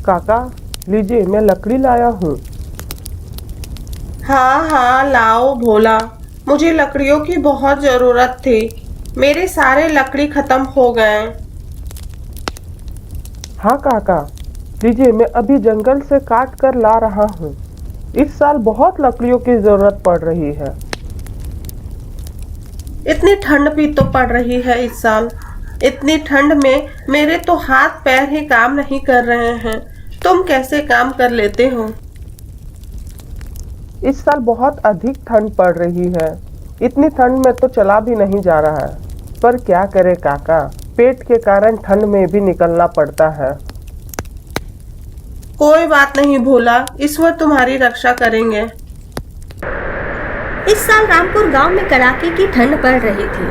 काका, लीजिए मैं लकड़ी लाया हूँ। हाँ हाँ लाओ भोला, मुझे लकड़ियों की बहुत जरूरत थी। मेरे सारे लकड़ी खत्म हो गए। हाँ काका, लीजिए मैं अभी जंगल से काट कर ला रहा हूँ। इस साल बहुत लकड़ियों की जरूरत पड़ रही है। इतनी ठंड भी तो पड़ रही है इस साल। इतनी ठंड में मेरे तो हाथ पैर ही काम नहीं कर रहे हैं। तुम कैसे काम कर लेते हो? इस साल बहुत अधिक ठंड पड़ रही है। इतनी ठंड में तो चला भी नहीं जा रहा है। पर क्या करे काका, पेट के कारण ठंड में भी निकलना पड़ता है। कोई बात नहीं भोला, ईश्वर तुम्हारी रक्षा करेंगे। इस साल रामपुर गांव में कड़ाके की ठंड पड़ रही थी।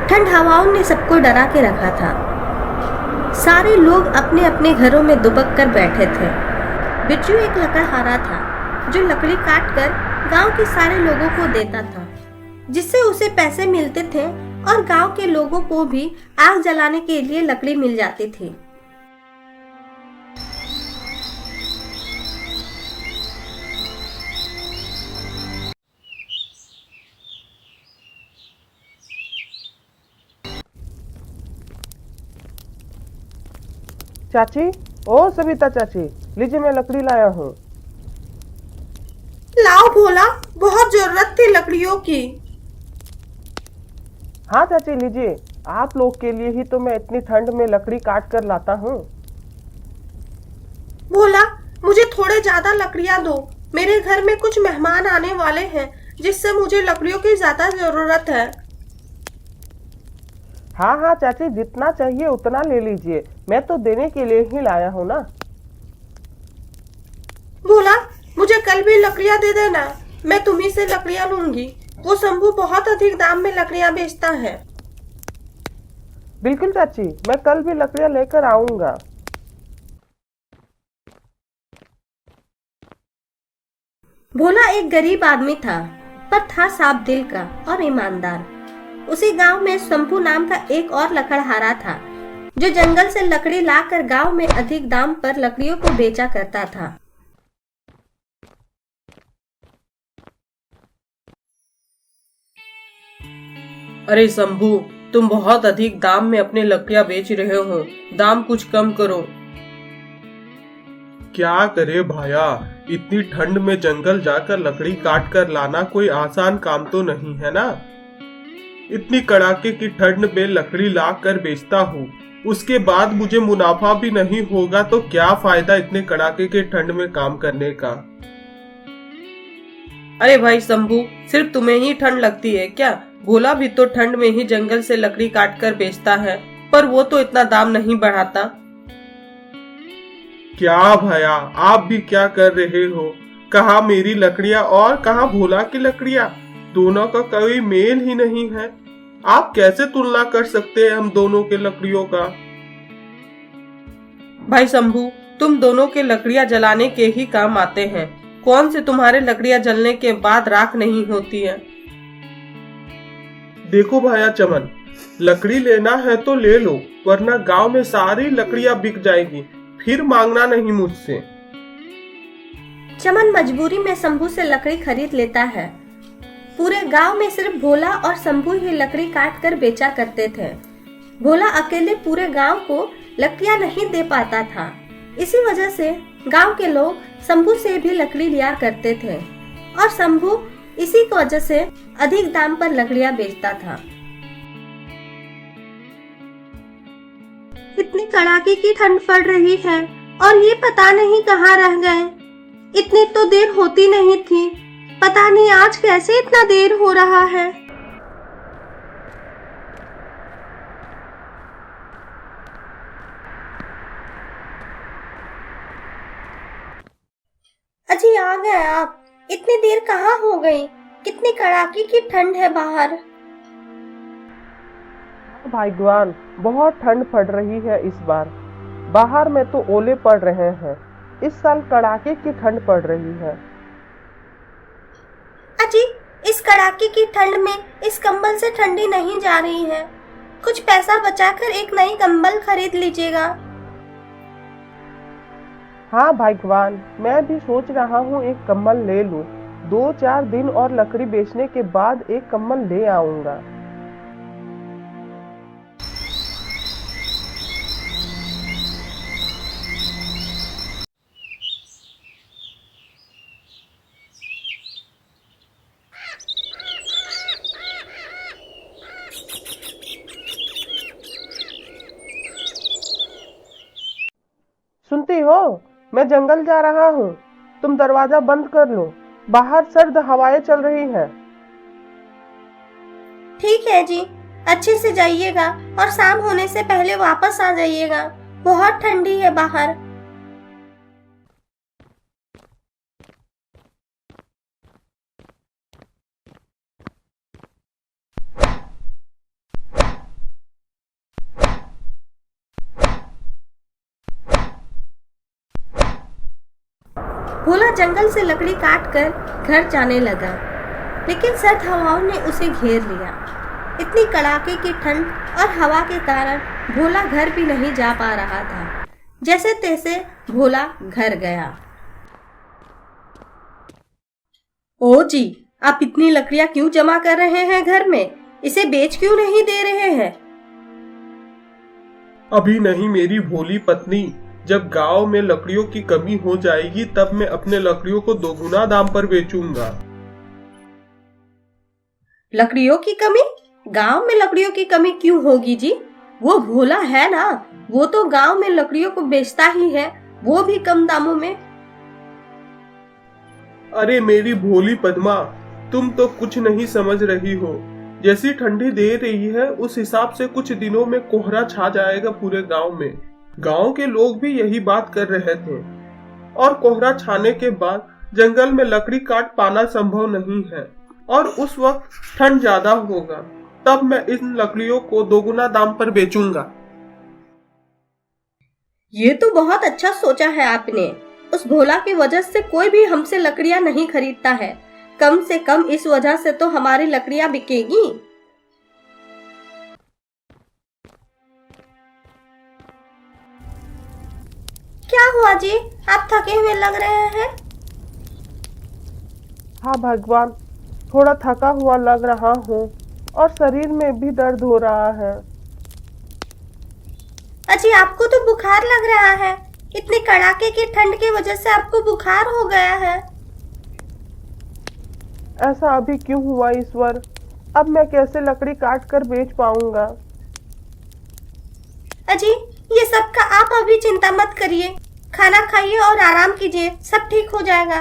ठंड हवाओं ने सबको डरा के रखा था। सारे लोग अपने अपने घरों में दुबक कर बैठे थे। बिच्छू एक लकड़हारा था जो लकड़ी काट कर गांव के सारे लोगों को देता था, जिससे उसे पैसे मिलते थे और गांव के लोगों को भी आग जलाने के लिए लकड़ी मिल जाती थी। चाची, ओ सविता चाची, लीजिए मैं लकड़ी लाया हूँ। लाओ भोला, बहुत जरूरत थी लकड़ियों की। हाँ चाची, लीजिए। आप लोग के लिए ही तो मैं इतनी ठंड में लकड़ी काट कर लाता हूँ। भोला, मुझे थोड़े ज्यादा लकड़ियां दो। मेरे घर में कुछ मेहमान आने वाले हैं, जिससे मुझे लकड़ियों की ज्यादा जरूरत है। हाँ हाँ चाची, जितना चाहिए उतना ले लीजिए। मैं तो देने के लिए ही लाया हूँ ना। भोला, मुझे कल भी लकड़ियां दे देना। मैं तुम्ही से लकड़ियां लूंगी। वो शंभू बहुत अधिक दाम में लकड़ियां बेचता है। बिल्कुल चाची, मैं कल भी लकड़ियाँ लेकर आऊंगा। भोला एक गरीब आदमी था, पर था साफ दिल का और ईमानदार। उसी गांव में शंभू नाम का एक और लकड़हारा था, जो जंगल से लकड़ी लाकर गांव में अधिक दाम पर लकड़ियों को बेचा करता था। अरे शंभू, तुम बहुत अधिक दाम में अपने लकड़ियां बेच रहे हो। दाम कुछ कम करो। क्या करे भाया, इतनी ठंड में जंगल जाकर लकड़ी काट कर लाना कोई आसान काम तो नहीं है ना। इतनी कड़ाके की ठंड में लकड़ी ला कर बेचता हूँ, उसके बाद मुझे मुनाफा भी नहीं होगा तो क्या फायदा इतने कड़ाके के ठंड में काम करने का। अरे भाई शंभू, सिर्फ तुम्हें ही ठंड लगती है क्या? भोला भी तो ठंड में ही जंगल से लकड़ी काट कर बेचता है, पर वो तो इतना दाम नहीं बढ़ाता। क्या भैया, आप भी क्या कर रहे हो? कहाँ मेरी लकड़ियाँ और कहाँ भोला की लकड़ियाँ? दोनों का कोई मेल ही नहीं है। आप कैसे तुलना कर सकते हैं हम दोनों के लकड़ियों का? भाई शंभू, तुम दोनों के लकड़ियां जलाने के ही काम आते हैं। कौन से तुम्हारे लकड़ियां जलने के बाद राख नहीं होती है? देखो भैया चमन, लकड़ी लेना है तो ले लो, वरना गांव में सारी लकड़ियां बिक जाएगी। फिर मांगना नहीं मुझसे। चमन मजबूरी में शंभू से लकड़ी खरीद लेता है। पूरे गांव में सिर्फ भोला और शंभू ही लकड़ी काट कर बेचा करते थे। भोला अकेले पूरे गांव को लकड़ियां नहीं दे पाता था। इसी वजह से गांव के लोग शंभू से भी लकड़ी लिया करते थे और शंभू इसी की वजह से अधिक दाम पर लकड़ियां बेचता था। इतनी कड़ाके की ठंड पड़ रही है और ये पता नहीं कहाँ रह गए। इतनी तो देर होती नहीं थी, पता नहीं आज कैसे इतना देर हो रहा है। अजी आ गए आप। इतनी देर कहाँ हो गई? कितनी कड़ाके की ठंड है बाहर। भाग्यवान, बहुत ठंड पड़ रही है इस बार। बाहर में तो ओले पड़ रहे हैं। इस साल कड़ाके की ठंड पड़ रही है। अजी, इस कड़ाके की ठंड में इस कंबल से ठंडी नहीं जा रही है। कुछ पैसा बचाकर एक नई कंबल खरीद लीजिएगा। हाँ भगवान, मैं भी सोच रहा हूँ एक कम्बल ले लूँ। 2-4 दिन और लकड़ी बेचने के बाद एक कम्बल ले आऊंगा। सुनती हो? मैं जंगल जा रहा हूँ। तुम दरवाजा बंद कर लो। बाहर सर्द हवाएं चल रही हैं। ठीक है जी, अच्छे से जाइएगा और शाम होने से पहले वापस आ जाइएगा। बहुत ठंडी है बाहर। भोला जंगल से लकड़ी काट कर घर जाने लगा, लेकिन सर्द हवाओं ने उसे घेर लिया। इतनी कड़ाके की ठंड और हवा के कारण भोला घर भी नहीं जा पा रहा था। जैसे तैसे भोला घर गया। ओ जी, आप इतनी लकड़ियां क्यों जमा कर रहे हैं घर में? इसे बेच क्यों नहीं दे रहे हैं? अभी नहीं मेरी भोली पत्नी, जब गांव में लकड़ियों की कमी हो जाएगी तब मैं अपने लकड़ियों को दोगुना दाम पर बेचूंगा। लकड़ियों की कमी? गांव में लकड़ियों की कमी क्यों होगी जी? वो भोला है ना, वो तो गांव में लकड़ियों को बेचता ही है, वो भी कम दामों में। अरे मेरी भोली पद्मा, तुम तो कुछ नहीं समझ रही हो। जैसी ठंडी दे रही है उस हिसाब से कुछ दिनों में कोहरा छा जाएगा पूरे गांव में। गांव के लोग भी यही बात कर रहे थे। और कोहरा छाने के बाद जंगल में लकड़ी काट पाना संभव नहीं है और उस वक्त ठंड ज्यादा होगा। तब मैं इन लकड़ियों को दोगुना दाम पर बेचूंगा। ये तो बहुत अच्छा सोचा है आपने। उस भोला की वजह से कोई भी हमसे लकड़ियां नहीं खरीदता है। कम से कम इस वजह से तो हमारी लकड़ियां बिकेगी। क्या हुआ जी, आप थके हुए लग रहे हैं? हाँ भगवान, थोड़ा थका हुआ लग रहा हूँ और शरीर में भी दर्द हो रहा है। अजी, आपको तो बुखार लग रहा है। इतनी कड़ाके की ठंड की वजह से आपको बुखार हो गया है। ऐसा अभी क्यों हुआ ईश्वर? अब मैं कैसे लकड़ी काट कर बेच पाऊंगा? अजी, ये सब का आप अभी चिंता मत करिए। खाना खाइए और आराम कीजिए, सब ठीक हो जाएगा।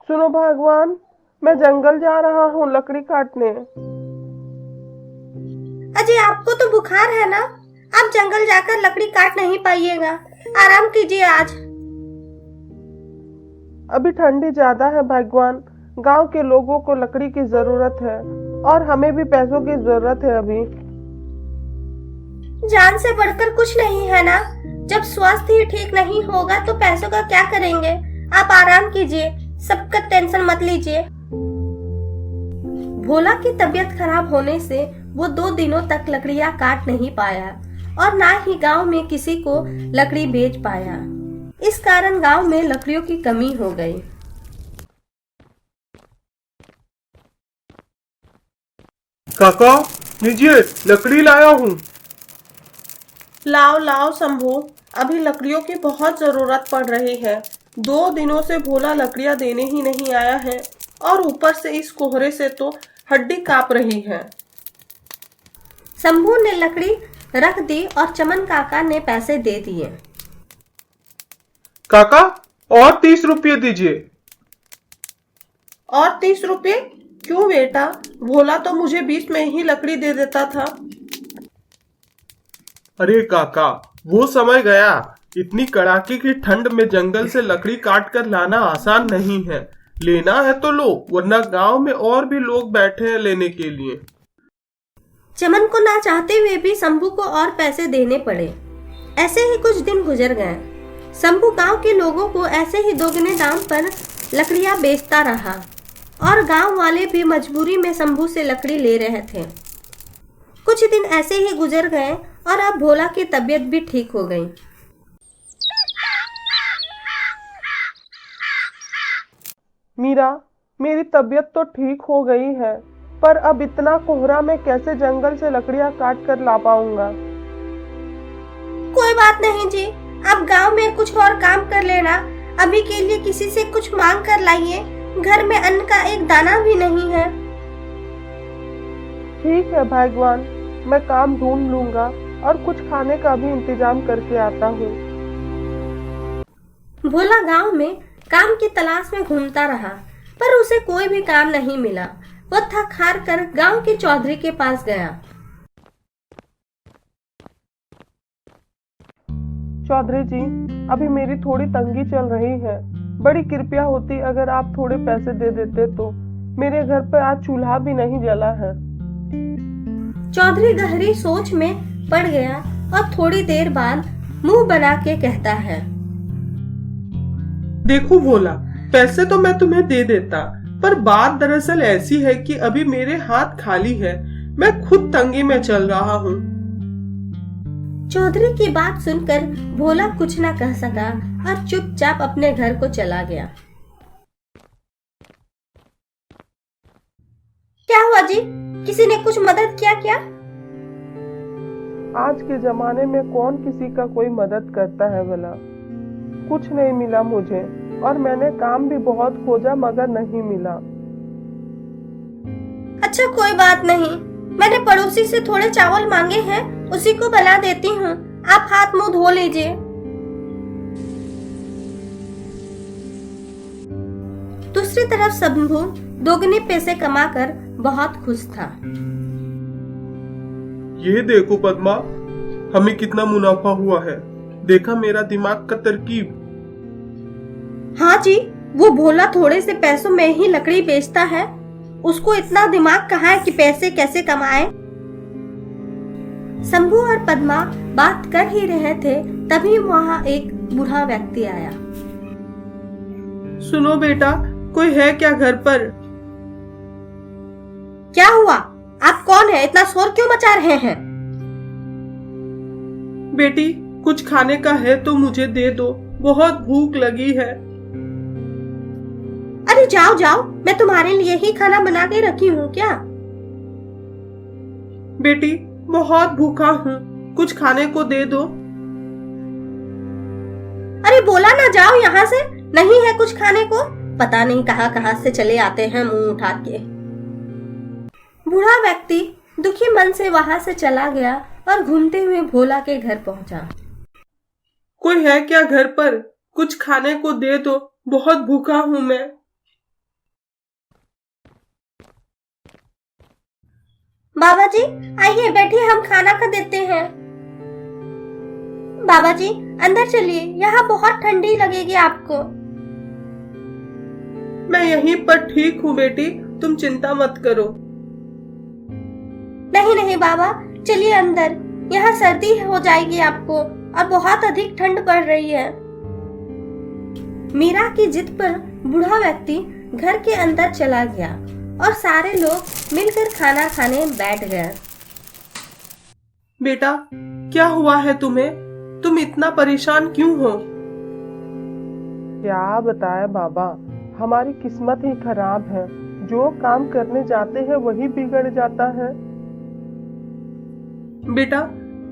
सुनो भगवान, मैं जंगल जा रहा हूँ लकड़ी काटने। अजी, आपको तो बुखार है ना, आप जंगल जाकर लकड़ी काट नहीं पाइएगा। आराम कीजिए आज। अभी ठंडी ज्यादा है भगवान। गांव के लोगों को लकड़ी की जरूरत है और हमें भी पैसों की जरूरत है अभी। जान से बढ़कर कुछ नहीं है ना। जब स्वास्थ्य ही ठीक नहीं होगा तो पैसों का क्या करेंगे? आप आराम कीजिए, सबका टेंशन मत लीजिए। भोला की तबीयत खराब होने से वो 2 दिनों तक लकड़ियां काट नहीं पाया और ना ही गांव में किसी को लकड़ी बेच पाया। इस कारण गांव में लकड़ियों की कमी हो गई। काका, लीजिए, लकड़ी लाया हूँ। लाओ लाओ शंभू, अभी लकड़ियों की बहुत जरूरत पड़ रही है। 2 दिनों से भोला लकड़ियां देने ही नहीं आया है और ऊपर से इस कोहरे से तो हड्डी कांप रही है। शंभू ने लकड़ी रख दी और चमन काका ने पैसे दे दिए। काका, और 30 रुपये दीजिए। और 30 रुपये? क्यों बेटा, भोला तो मुझे 20 में ही लकड़ी दे देता था। अरे काका, वो समय गया। इतनी कड़ाके की ठंड में जंगल से लकड़ी काट कर लाना आसान नहीं है। लेना है तो लो, वरना गांव में और भी लोग बैठे हैं लेने के लिए। चमन को ना चाहते हुए भी शंभू को और पैसे देने पड़े। ऐसे ही कुछ दिन गुजर गए। शंभू गांव के लोगों को ऐसे ही दोगुने दाम पर लकड़ियां बेचता रहा और गांव वाले भी मजबूरी में शंभू से लकड़ी ले रहे थे। कुछ दिन ऐसे ही गुजर गए और अब भोला की तबीयत भी ठीक हो गई। मीरा, मेरी तबीयत तो ठीक हो गई है, पर अब इतना कोहरा में कैसे जंगल से लकड़ियां काट कर ला पाऊंगा। कोई बात नहीं जी, आप गांव में कुछ और काम कर लेना। अभी के लिए किसी से कुछ मांग कर लाइए, घर में अन्न का एक दाना भी नहीं है। ठीक है भगवान, मैं काम ढूंढ लूंगा और कुछ खाने का भी इंतजाम करके आता हूँ। भोला गांव में काम की तलाश में घूमता रहा, पर उसे कोई भी काम नहीं मिला। वो थक हार कर गांव के चौधरी के पास गया। चौधरी जी, अभी मेरी थोड़ी तंगी चल रही है। बड़ी कृपया होती अगर आप थोड़े पैसे दे देते तो। मेरे घर पर आज चूल्हा भी नहीं जला है। चौधरी गहरी सोच में पड़ गया और थोड़ी देर बाद मुंह बना के कहता है, देखो भोला, पैसे तो मैं तुम्हें दे देता, पर बात दरअसल ऐसी है कि अभी मेरे हाथ खाली है। मैं खुद तंगी में चल रहा हूँ। चौधरी की बात सुनकर भोला कुछ न कह सका और चुपचाप अपने घर को चला गया। क्या हुआ जी? किसी ने कुछ मदद किया क्या? आज के जमाने में कौन किसी का कोई मदद करता है भला। कुछ नहीं मिला मुझे और मैंने काम भी बहुत खोजा मगर नहीं मिला। अच्छा कोई बात नहीं, मैंने पड़ोसी से थोड़े चावल मांगे हैं, उसी को बना देती हूँ। आप हाथ मुंह धो लीजिए। दूसरी तरफ शंभू दोगुने पैसे कमाकर बहुत खुश था। ये देखो पद्मा, हमें कितना मुनाफा हुआ है। देखा मेरा दिमाग का तरकीब। हाँ जी, वो भोला थोड़े से पैसों में ही लकड़ी बेचता है। उसको इतना दिमाग कहाँ है कि पैसे कैसे कमाए। शंभू और पद्मा बात कर ही रहे थे, तभी वहाँ एक बूढ़ा व्यक्ति आया। सुनो बेटा, कोई है क्या घर पर? क्या हुआ? आप कौन है? इतना शोर क्यों मचा रहे हैं? बेटी, कुछ खाने का है तो मुझे दे दो, बहुत भूख लगी है। अरे जाओ जाओ, मैं तुम्हारे लिए ही खाना बना के रखी हूँ क्या? बेटी, बहुत भूखा हूँ, कुछ खाने को दे दो। अरे बोला ना जाओ यहाँ से, नहीं है कुछ खाने को। पता नहीं कहाँ कहाँ से चले आते हैं मुंह उठा के। बूढ़ा व्यक्ति दुखी मन से वहां से चला गया और घूमते हुए भोला के घर पहुंचा। कोई है क्या घर पर? कुछ खाने को दे दो, बहुत भूखा हूँ मैं। बाबा जी आइए बैठिए, हम खाना खा देते हैं। बाबा जी अंदर चलिए, यहाँ बहुत ठंडी लगेगी आपको। मैं यहीं पर ठीक हूँ बेटी, तुम चिंता मत करो। नहीं नहीं बाबा, चलिए अंदर, यहाँ सर्दी हो जाएगी आपको और बहुत अधिक ठंड पड़ रही है। मीरा की जिद पर बूढ़ा व्यक्ति घर के अंदर चला गया और सारे लोग मिलकर खाना खाने बैठ गए। बेटा, क्या हुआ है तुम्हें? तुम इतना परेशान क्यों हो? क्या बताए बाबा, हमारी किस्मत ही खराब है। जो काम करने जाते हैं वही बिगड़ जाता है। बेटा,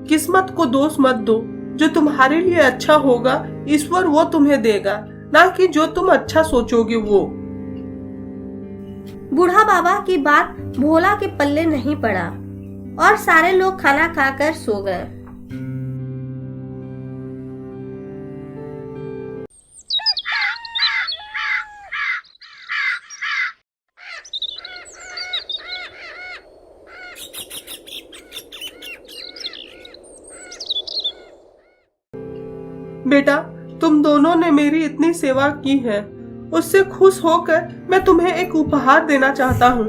किस्मत को दोष मत दो। जो तुम्हारे लिए अच्छा होगा ईश्वर वो तुम्हें देगा, ना कि जो तुम अच्छा सोचोगे वो। बूढ़ा बाबा की बात भोला के पल्ले नहीं पड़ा और सारे लोग खाना खाकर सो गए। बेटा, तुम दोनों ने मेरी इतनी सेवा की है, उससे खुश होकर मैं तुम्हें एक उपहार देना चाहता हूँ।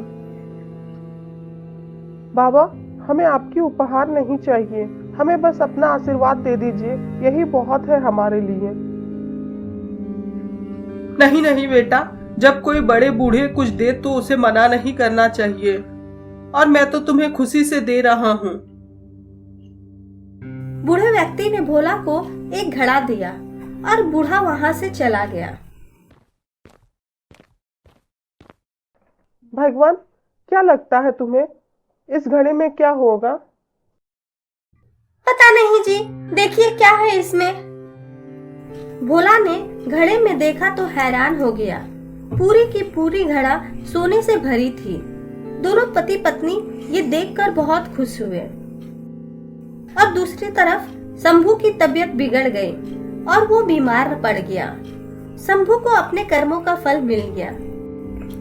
बाबा, हमें आपकी उपहार नहीं चाहिए, हमें बस अपना आशीर्वाद दे दीजिए, यही बहुत है हमारे लिए। नहीं नहीं बेटा, जब कोई बड़े बूढ़े कुछ दे तो उसे मना नहीं करना चाहिए, और मैं तो तुम्हें खुशी से दे रहा हूँ। बूढ़े व्यक्ति ने भोला को एक घड़ा दिया और बूढ़ा वहां से चला गया। भगवान, क्या लगता है तुम्हें, इस घड़े में क्या होगा? पता नहीं जी, देखिए क्या है इसमें। भोला ने घड़े में देखा तो हैरान हो गया। पूरी की पूरी घड़ा सोने से भरी थी। दोनों पति पत्नी ये देखकर बहुत खुश हुए। अब दूसरी तरफ शंभू की तबीयत बिगड़ गई और वो बीमार पड़ गया। शंभू को अपने कर्मों का फल मिल गया।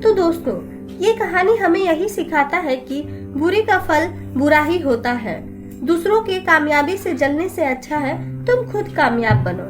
तो दोस्तों, ये कहानी हमें यही सिखाता है कि बुरी का फल बुरा ही होता है। दूसरों की कामयाबी से जलने से अच्छा है तुम खुद कामयाब बनो।